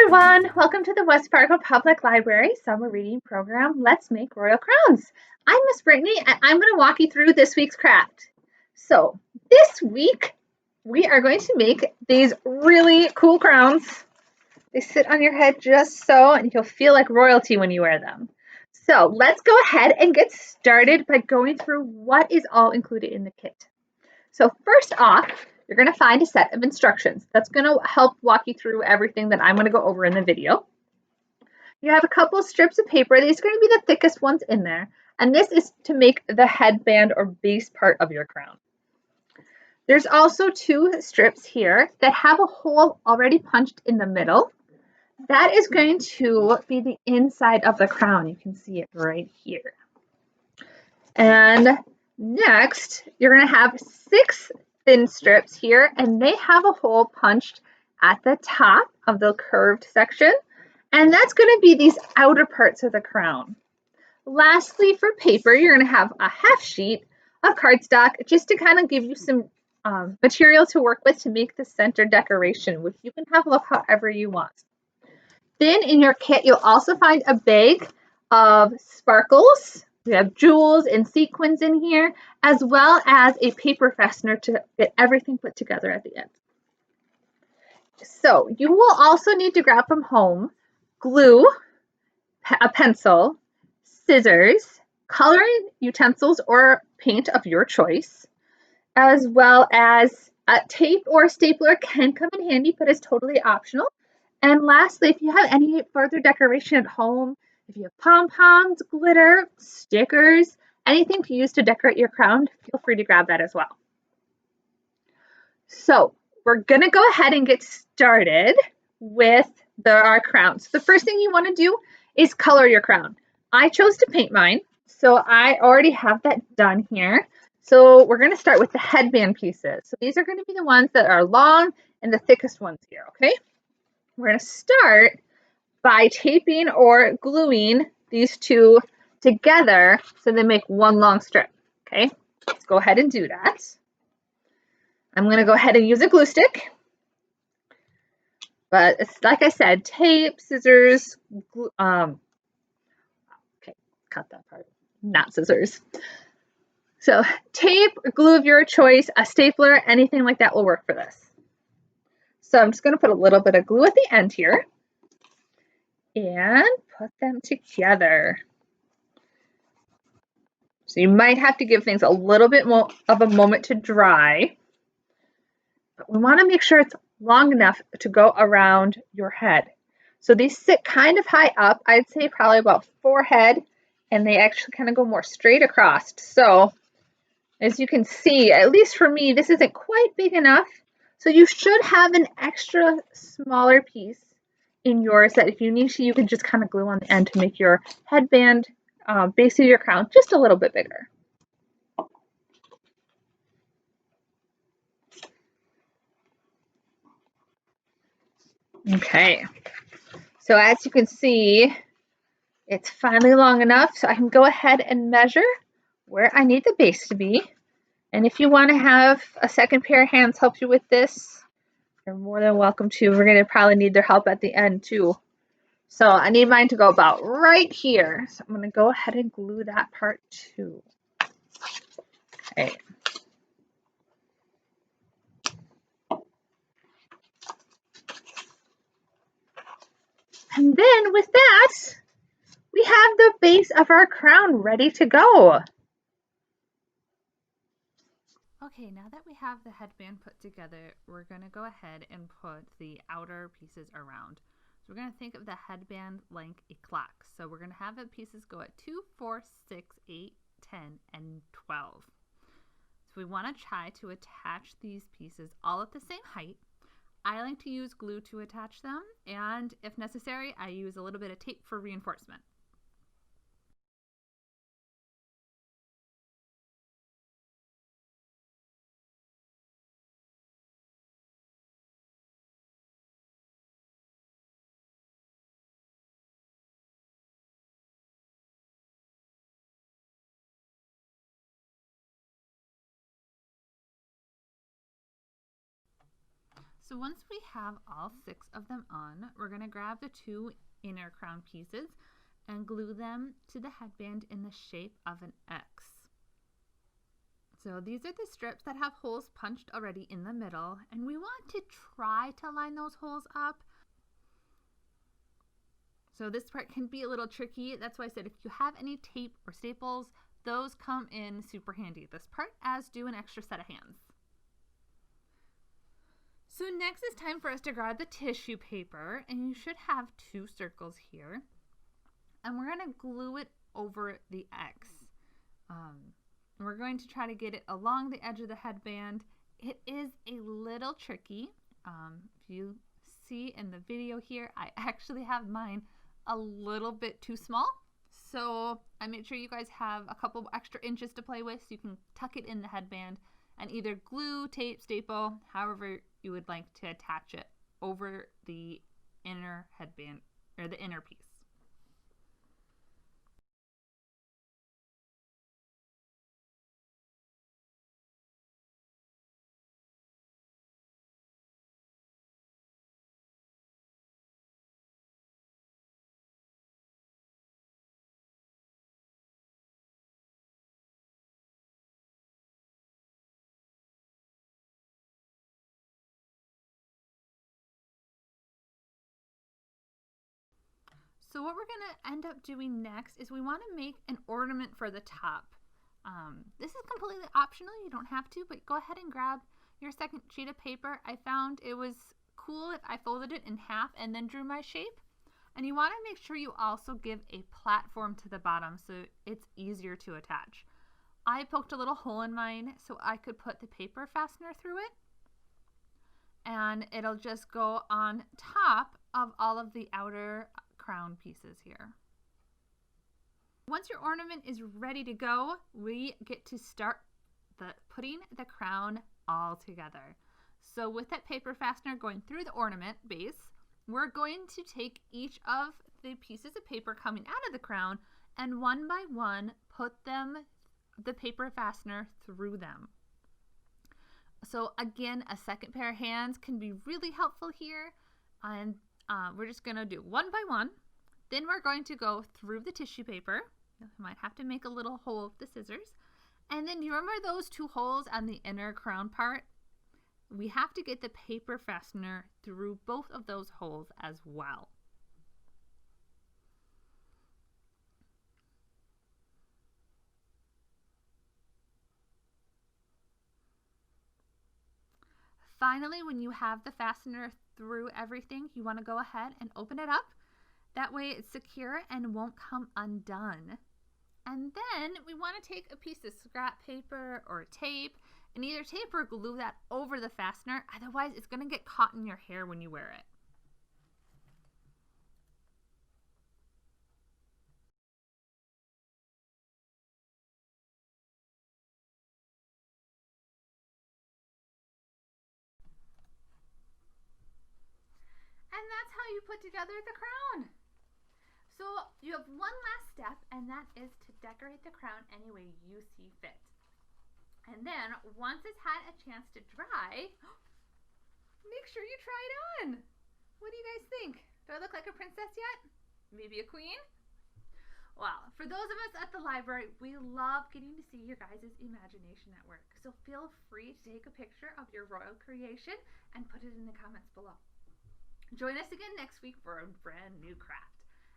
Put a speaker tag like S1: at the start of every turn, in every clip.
S1: everyone, welcome to the West Fargo Public Library summer reading program, Let's Make Royal Crowns. I'm Miss Brittany and I'm going to walk you through this week's craft. So this week we are going to make these really cool crowns. They sit on your head just so and you'll feel like royalty when you wear them. So let's go ahead and get started by going through what is all included in the kit. So first off, you're going to find a set of instructions. That's going to help walk you through everything that I'm going to go over in the video. You have a couple of strips of paper. These are going to be the thickest ones in there. And this is to make the headband or base part of your crown. There's also two strips here that have a hole already punched in the middle. That is going to be the inside of the crown. You can see it right here. And next, you're going to have 6 thin strips here, and they have a hole punched at the top of the curved section, and that's going to be these outer parts of the crown. Lastly, for paper, you're going to have a half sheet of cardstock just to kind of give you some material to work with to make the center decoration, which you can have look however you want. Then in your kit, you'll also find a bag of sparkles. We have jewels and sequins in here, as well as a paper fastener to get everything put together at the end. So you will also need to grab from home glue, a pencil, scissors, coloring utensils or paint of your choice, as well as a tape or a stapler can come in handy, but is totally optional. And lastly, if you have any further decoration at home, if you have pom-poms, glitter, stickers, anything to use to decorate your crown, feel free to grab that as well. So we're going to go ahead and get started with our crowns. The first thing you want to do is color your crown. I chose to paint mine, so I already have that done here. So we're going to start with the headband pieces. So these are going to be the ones that are long and the thickest ones here, okay? We're going to start by taping or gluing these two together so they make one long strip, okay? Let's go ahead and do that. I'm going to go ahead and use a glue stick. But it's like I said, tape, scissors, glue, okay, cut that part, not scissors. So tape, glue of your choice, a stapler, anything like that will work for this. So I'm just going to put a little bit of glue at the end here and put them together. So you might have to give things a little bit more of a moment to dry, but we want to make sure it's long enough to go around your head. So these sit kind of high up, I'd say probably about forehead, and they actually kind of go more straight across. So as you can see, at least for me, this isn't quite big enough. So you should have an extra smaller piece in yours that if you need to, you can just kind of glue on the end to make your headband, base of your crown, just a little bit bigger. Okay, so as you can see, it's finally long enough, so I can go ahead and measure where I need the base to be. And if you want to have a second pair of hands help you with this, you're more than welcome to. We're going to probably need their help at the end too. So I need mine to go about right here. So I'm going to go ahead and glue that part too. Okay. And then with that, we have the base of our crown ready to go.
S2: Okay, now that we have the headband put together, we're going to go ahead and put the outer pieces around. So we're going to think of the headband like a clock. So we're going to have the pieces go at 2, 4, 6, 8, 10, and 12. So we want to try to attach these pieces all at the same height. I like to use glue to attach them, and if necessary, I use a little bit of tape for reinforcement. So once we have all 6 of them on, we're going to grab the 2 inner crown pieces and glue them to the headband in the shape of an X. So these are the strips that have holes punched already in the middle, and we want to try to line those holes up. So this part can be a little tricky. That's why I said if you have any tape or staples, those come in super handy this part, as do an extra set of hands. So next it's time for us to grab the tissue paper, and you should have 2 circles here. And we're going to glue it over the X. We're going to try to get it along the edge of the headband. It is a little tricky. If you see in the video here, I actually have mine a little bit too small. So I made sure you guys have a couple extra inches to play with so you can tuck it in the headband and either glue, tape, staple, however you would like to attach it over the inner headband or the inner piece. So what we're going to end up doing next is we want to make an ornament for the top. This is completely optional, you don't have to, but go ahead and grab your second sheet of paper. I found it was cool if I folded it in half and then drew my shape. And you want to make sure you also give a platform to the bottom so it's easier to attach. I poked a little hole in mine so I could put the paper fastener through it, and it'll just go on top of all of the outer crown pieces here. Once your ornament is ready to go, we get to start putting the crown all together. So with that paper fastener going through the ornament base, we're going to take each of the pieces of paper coming out of the crown and one by one put the paper fastener through them. So again, a second pair of hands can be really helpful here, and we're just going to do one by one. Then we're going to go through the tissue paper. You might have to make a little hole with the scissors. And then you remember those 2 holes on the inner crown part? We have to get the paper fastener through both of those holes as well. Finally, when you have the fastener through everything, you want to go ahead and open it up. That way it's secure and won't come undone. And then we want to take a piece of scrap paper or tape and either tape or glue that over the fastener. Otherwise, it's going to get caught in your hair when you wear it. And that's how you put together the crown. So you have one last step, and that is to decorate the crown any way you see fit. And then once it's had a chance to dry, make sure you try it on. What do you guys think? Do I look like a princess yet? Maybe a queen? Well, for those of us at the library, we love getting to see your guys' imagination at work. So feel free to take a picture of your royal creation and put it in the comments below. Join us again next week for a brand new craft.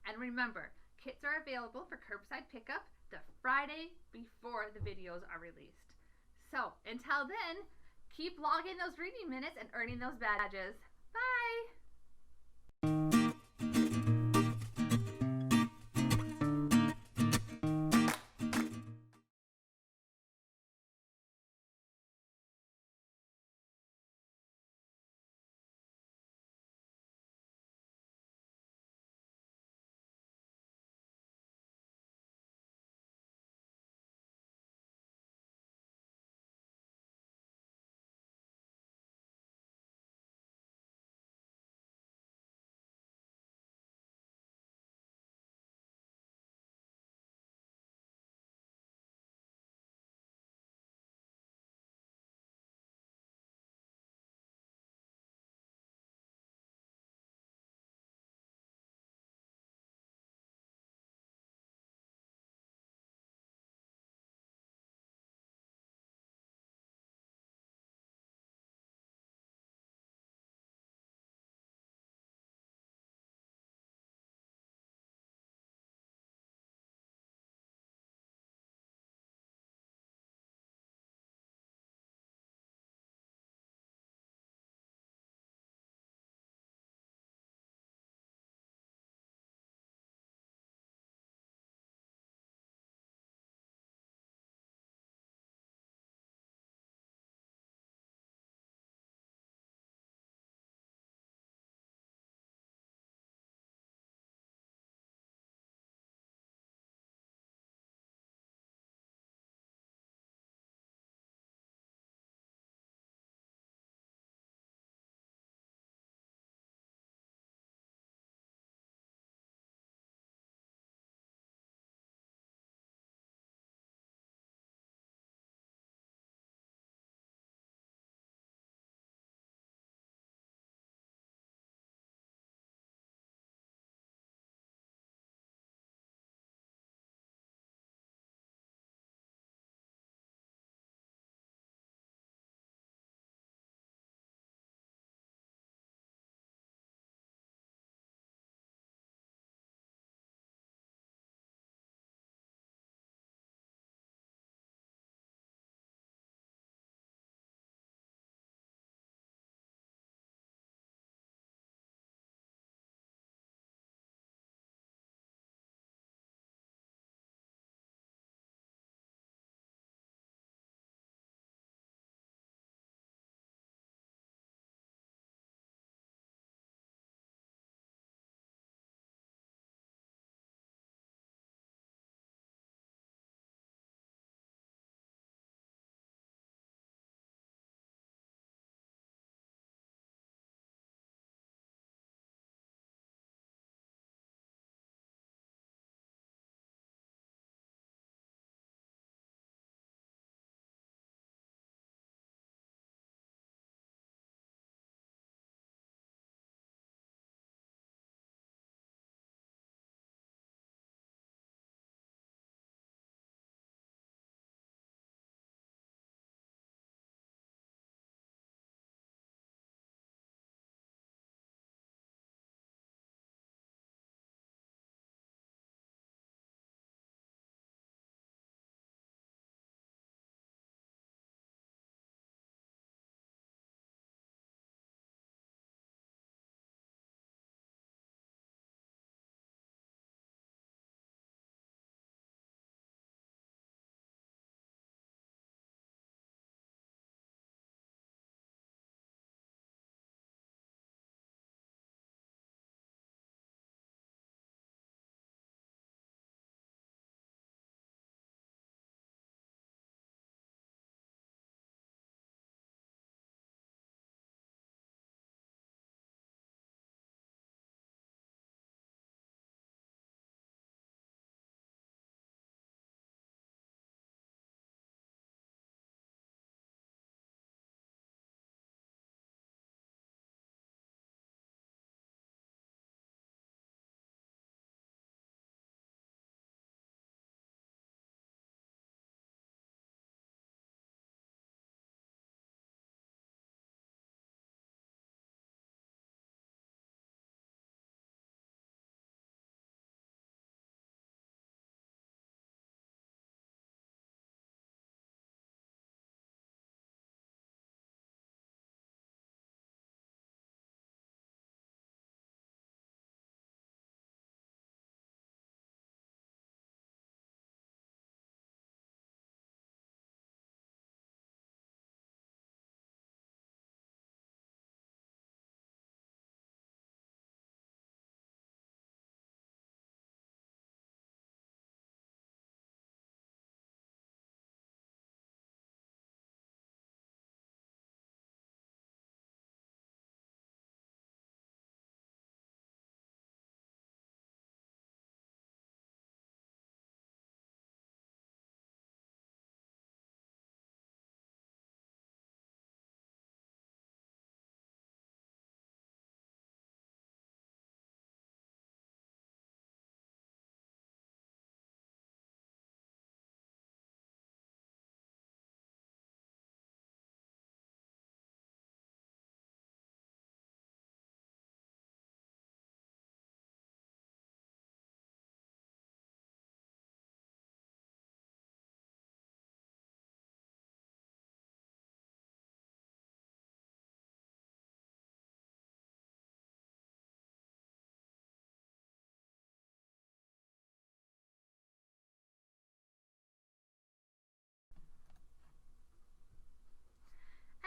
S2: And remember, kits are available for curbside pickup the Friday before the videos are released. So until then, keep logging those reading minutes and earning those badges. Bye!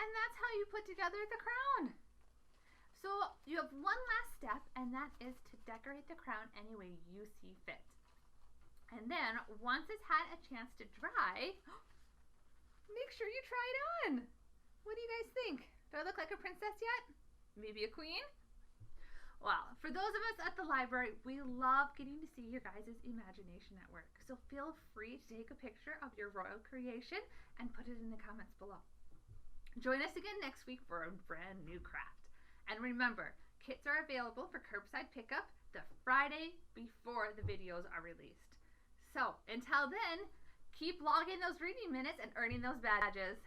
S2: And that's how you put together the crown. So you have one last step, and that is to decorate the crown any way you see fit. And then once it's had a chance to dry, make sure you try it on. What do you guys think? Do I look like a princess yet? Maybe a queen? Well, for those of us at the library, we love getting to see your guys' imagination at work. So feel free to take a picture of your royal creation and put it in the comments below. Join us again next week for a brand new craft. And remember, kits are available for curbside pickup the Friday before the videos are released. So until then, keep logging those reading minutes and earning those badges.